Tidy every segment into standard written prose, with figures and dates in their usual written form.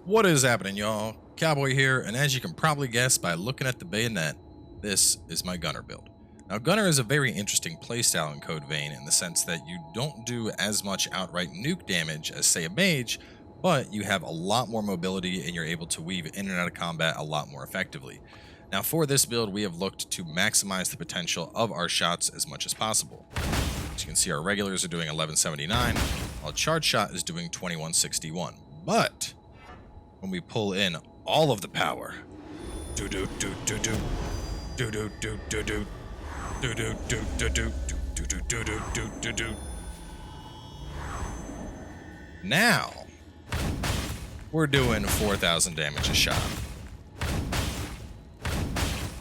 What is happening, y'all? Cowboy here, and as you can probably guess by looking at the bayonet, this is my gunner build. Now, gunner is a very interesting playstyle in Code Vein in the sense that you don't do as much outright nuke damage as, say, a mage, but you have a lot more mobility and you're able to weave in and out of combat a lot more effectively. Now, for this build, we have looked to maximize the potential of our shots as much as possible. As you can see, our regulars are doing 1179, while charge shot is doing 2161. But when we pull in all of the power, now we're doing 4,000 damage a shot.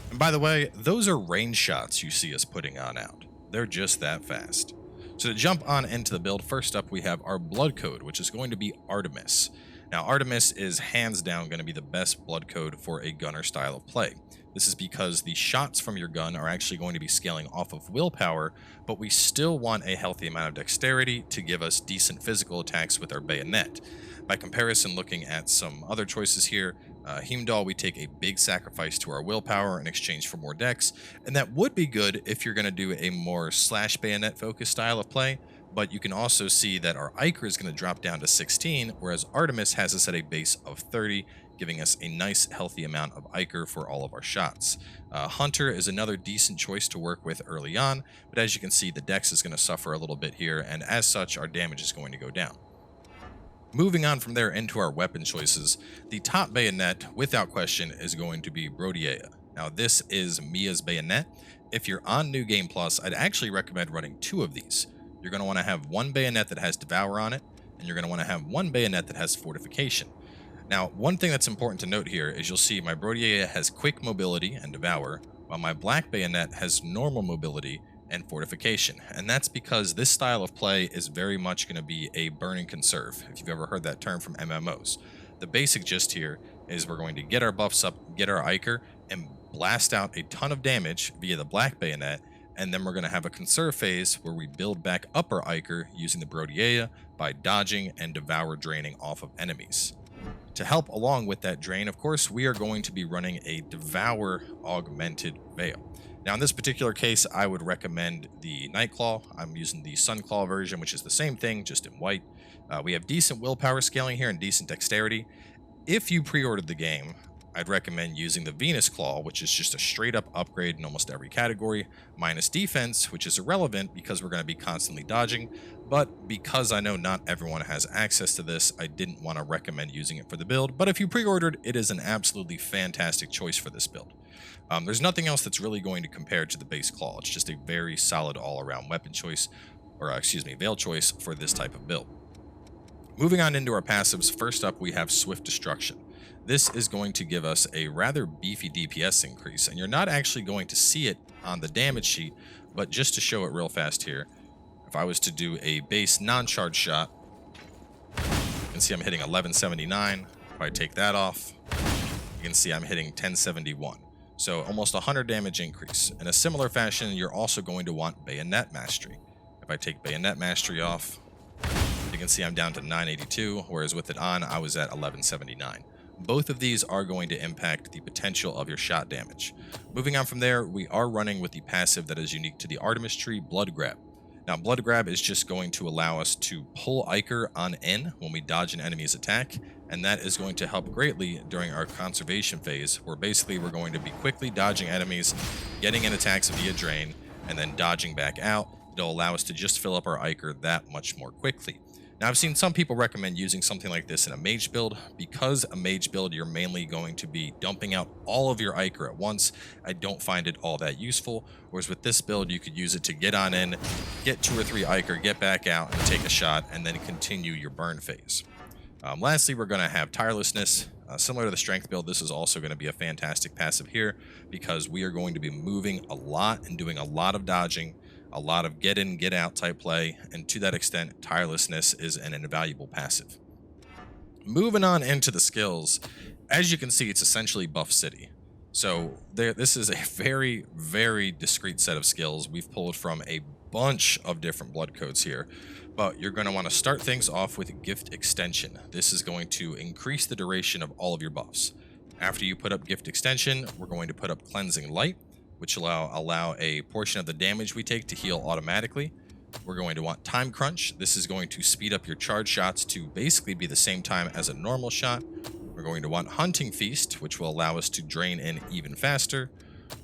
And by the way, those are range shots you see us putting on out. They're just that fast. So to jump on into the build, first up we have our blood code, which is going to be Artemis. Now, Artemis is hands down going to be the best blood code for a gunner style of play. This is because the shots from your gun are actually going to be scaling off of willpower, but we still want a healthy amount of dexterity to give us decent physical attacks with our bayonet. By comparison, looking at some other choices here, Heimdall, we take a big sacrifice to our willpower in exchange for more dex, and that would be good if you're going to do a more slash bayonet focused style of play. But you can also see that our Iker is going to drop down to 16, whereas Artemis has us at a base of 30, giving us a nice healthy amount of Iker for all of our shots. Hunter is another decent choice to work with early on, but as you can see, the dex is going to suffer a little bit here, and as such, our damage is going to go down. Moving on from there into our weapon choices, the top bayonet, without question, is going to be Brodeia. Now, this is Mia's bayonet. If you're on New Game Plus, I'd actually recommend running 2 of these. You're going to want to have one bayonet that has Devour on it, and you're going to want to have one bayonet that has Fortification. Now, one thing that's important to note here is you'll see my Brodeia has quick mobility and Devour, while my black bayonet has normal mobility and Fortification. And that's because this style of play is very much going to be a burn and conserve, if you've ever heard that term from MMOs. The basic gist here is we're going to get our buffs up, get our Iker, and blast out a ton of damage via the black bayonet, and then we're going to have a conserve phase where we build back up our Iker using the Brodeia by dodging and Devour draining off of enemies. To help along with that drain, of course, we are going to be running a Devour augmented Veil. Now, in this particular case, I would recommend the Nightclaw. I'm using the Sunclaw version, which is the same thing, just in white. We have decent willpower scaling here and decent dexterity. If you pre-ordered the game, I'd recommend using the Venus Claw, which is just a straight-up upgrade in almost every category, minus defense, which is irrelevant because we're going to be constantly dodging. But because I know not everyone has access to this, I didn't want to recommend using it for the build. But if you pre-ordered, it is an absolutely fantastic choice for this build. There's nothing else that's really going to compare to the base Claw. It's just a very solid all-around weapon choice, or veil choice for this type of build. Moving on into our passives, first up we have Swift Destruction. This is going to give us a rather beefy DPS increase, and you're not actually going to see it on the damage sheet, but just to show it real fast here, if I was to do a base non-charge shot, you can see I'm hitting 1179. If I take that off, you can see I'm hitting 1071. So almost 100 damage increase. In a similar fashion, you're also going to want Bayonet Mastery. If I take Bayonet Mastery off, you can see I'm down to 982, whereas with it on, I was at 1179. Both of these are going to impact the potential of your shot damage. Moving on from there, we are running with the passive that is unique to the Artemis tree, Blood Grab. Now, Blood Grab is just going to allow us to pull Iker on in when we dodge an enemy's attack, and that is going to help greatly during our conservation phase, where basically we're going to be quickly dodging enemies, getting in attacks via drain, and then dodging back out. It'll allow us to just fill up our Iker that much more quickly. Now, I've seen some people recommend using something like this in a mage build. Because a mage build, you're mainly going to be dumping out all of your Iker at once. I don't find it all that useful. Whereas with this build, you could use it to get on in, get 2 or 3 Iker, get back out, and take a shot, and then continue your burn phase. Lastly, we're going to have Tirelessness. Similar to the strength build, this is also going to be a fantastic passive here because we are going to be moving a lot and doing a lot of dodging, a lot of get in, get out type play, and to that extent, Tirelessness is an invaluable passive. Moving on into the skills, as you can see, it's essentially Buff City. So this is a very, very discrete set of skills we've pulled from a bunch of different blood codes here. But you're going to want to start things off with Gift Extension. This is going to increase the duration of all of your buffs. After you put up Gift Extension, we're going to put up Cleansing Light, which allow a portion of the damage we take to heal automatically. We're going to want Time Crunch. This is going to speed up your charge shots to basically be the same time as a normal shot. We're going to want Hunting Feast, which will allow us to drain in even faster.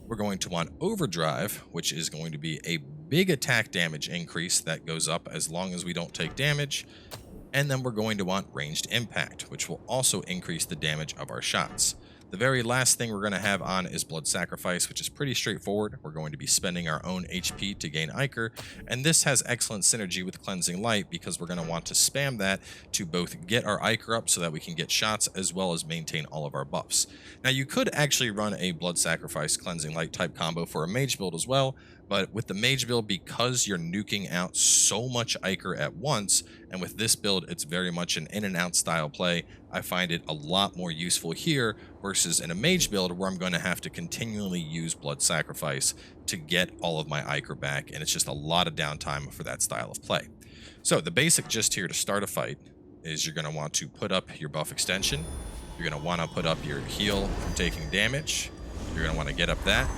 We're going to want Overdrive, which is going to be a big attack damage increase that goes up as long as we don't take damage. And then we're going to want Ranged Impact, which will also increase the damage of our shots. The very last thing we're going to have on is Blood Sacrifice, which is pretty straightforward. We're going to be spending our own HP to gain Ichor, and this has excellent synergy with Cleansing Light because we're going to want to spam that to both get our Ichor up so that we can get shots as well as maintain all of our buffs. Now you could actually run a Blood Sacrifice Cleansing Light type combo for a mage build as well, but with the mage build, because you're nuking out so much Ichor at once, and with this build, it's very much an in and out style play, I find it a lot more useful here versus in a mage build where I'm going to have to continually use Blood Sacrifice to get all of my Ichor back, and it's just a lot of downtime for that style of play. So the basic gist here to start a fight is you're going to want to put up your buff extension, you're going to want to put up your heal from taking damage, you're going to want to get up that,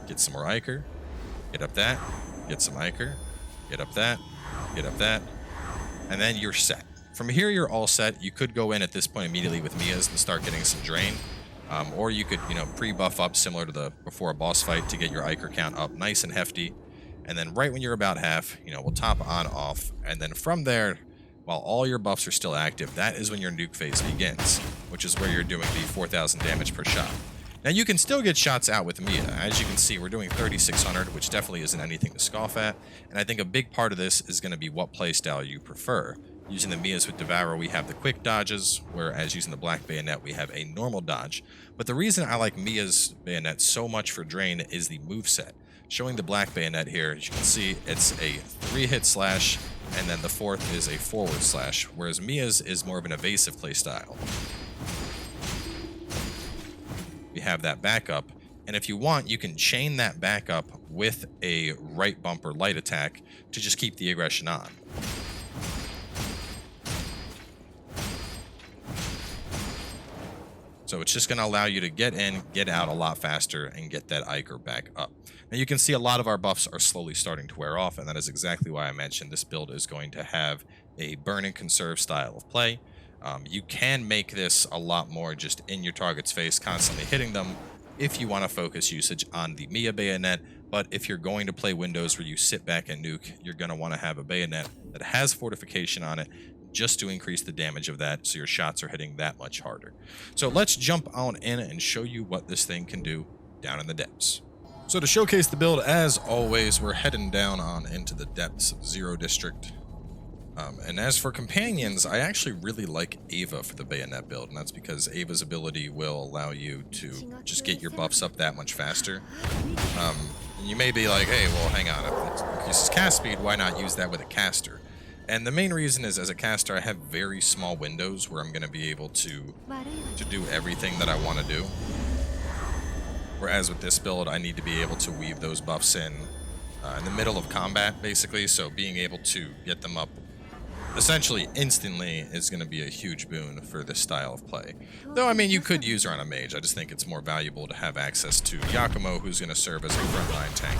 get some more Ichor, get up that, get some Ichor, get up that, get up that, and then you're set. From here, you're all set. You could go in at this point immediately with Mia's and start getting some drain. Or you could, pre-buff up similar to the before a boss fight to get your Ichor count up nice and hefty. And then right when you're about half, we'll top on off. And then from there, while all your buffs are still active, that is when your nuke phase begins, which is where you're doing the 4,000 damage per shot. Now you can still get shots out with Mia. As you can see, we're doing 3,600, which definitely isn't anything to scoff at. And I think a big part of this is going to be what playstyle you prefer. Using the Mias with Devour, we have the quick dodges, whereas using the Black Bayonet, we have a normal dodge. But the reason I like Mia's Bayonet so much for Drain is the moveset. Showing the Black Bayonet here, as you can see, it's a 3-hit slash, and then the 4th is a forward slash, whereas Mia's is more of an evasive playstyle. We have that backup, and if you want, you can chain that backup with a right bumper light attack to just keep the aggression on. So it's just going to allow you to get in, get out a lot faster, and get that Ichor back up. Now you can see a lot of our buffs are slowly starting to wear off, and that is exactly why I mentioned this build is going to have a burn and conserve style of play. You can make this a lot more just in your target's face, constantly hitting them, if you want to focus usage on the Mia Bayonet. But if you're going to play windows where you sit back and nuke, you're going to want to have a Bayonet that has fortification on it, just to increase the damage of that so your shots are hitting that much harder. So let's jump on in and show you what this thing can do down in the depths. So to showcase the build, as always, we're heading down on into the depths of Zero District. And as for companions, I actually really like Ava for the Bayonet build, and that's because Ava's ability will allow you to just get your buffs up that much faster. You may be like, hey, well, hang on, if it increases cast speed, why not use that with a caster? And the main reason is, as a caster, I have very small windows where I'm going to be able to do everything that I want to do. Whereas with this build, I need to be able to weave those buffs in the middle of combat, basically. So being able to get them up essentially instantly is going to be a huge boon for this style of play. Though, I mean, you could use her on a mage. I just think it's more valuable to have access to Yakumo, who's going to serve as a frontline tank.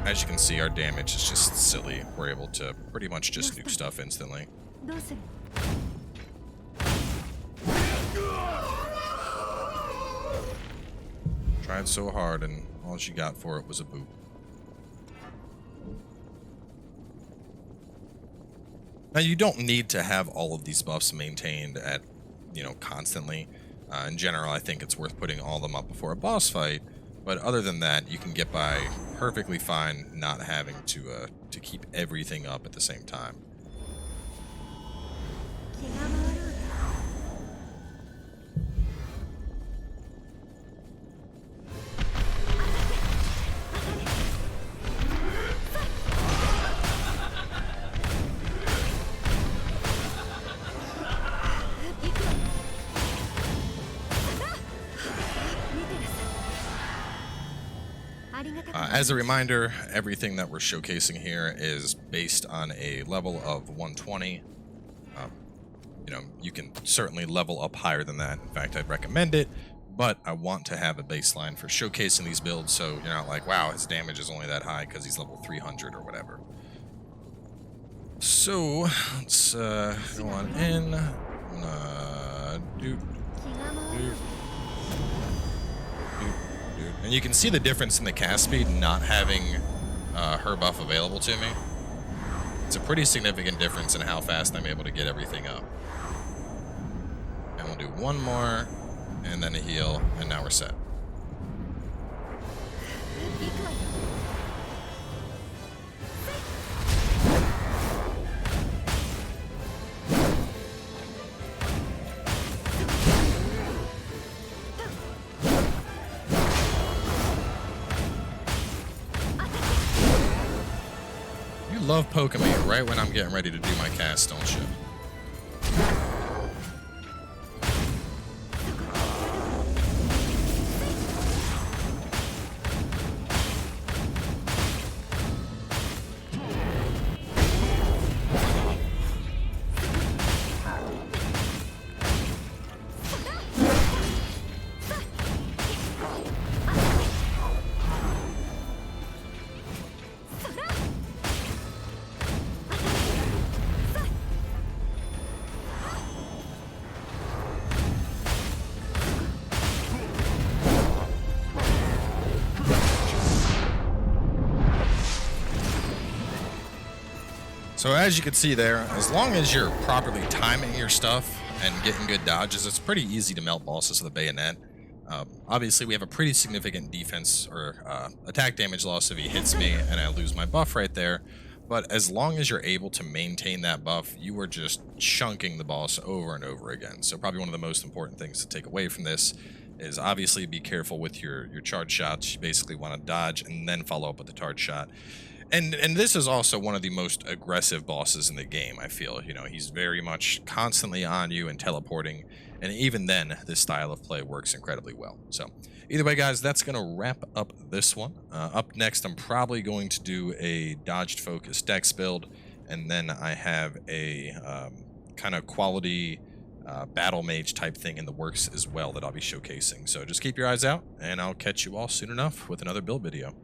As you can see, our damage is just silly. We're able to pretty much just nuke stuff instantly. Tried so hard, and all she got for it was a boot. Now, you don't need to have all of these buffs maintained at, constantly. In general, I think it's worth putting all of them up before a boss fight. But other than that, you can get by perfectly fine not having to keep everything up at the same time. As a reminder, everything that we're showcasing here is based on a level of 120. You know, you can certainly level up higher than that. In fact, I'd recommend it, but I want to have a baseline for showcasing these builds, so you're not like, wow, his damage is only that high because he's level 300 or whatever. So, let's go on in. And you can see the difference in the cast speed not having her buff available to me. It's a pretty significant difference in how fast I'm able to get everything up. And we'll do one more, and then a heal, and now we're set. You love poking me right when I'm getting ready to do my cast, don't you? So as you can see there, as long as you're properly timing your stuff and getting good dodges, it's pretty easy to melt bosses with a bayonet. Obviously, we have a pretty significant defense or attack damage loss if he hits me and I lose my buff right there. But as long as you're able to maintain that buff, you are just chunking the boss over and over again. So probably one of the most important things to take away from this is obviously be careful with your charge shots. You basically want to dodge and then follow up with the charge shot. And this is also one of the most aggressive bosses in the game, I feel. You know, he's very much constantly on you and teleporting, and even then, this style of play works incredibly well. So, either way, guys, that's going to wrap up this one. Up next, I'm probably going to do a dodged focus dex build, and then I have a kind of quality battle mage type thing in the works as well that I'll be showcasing. So just keep your eyes out, and I'll catch you all soon enough with another build video.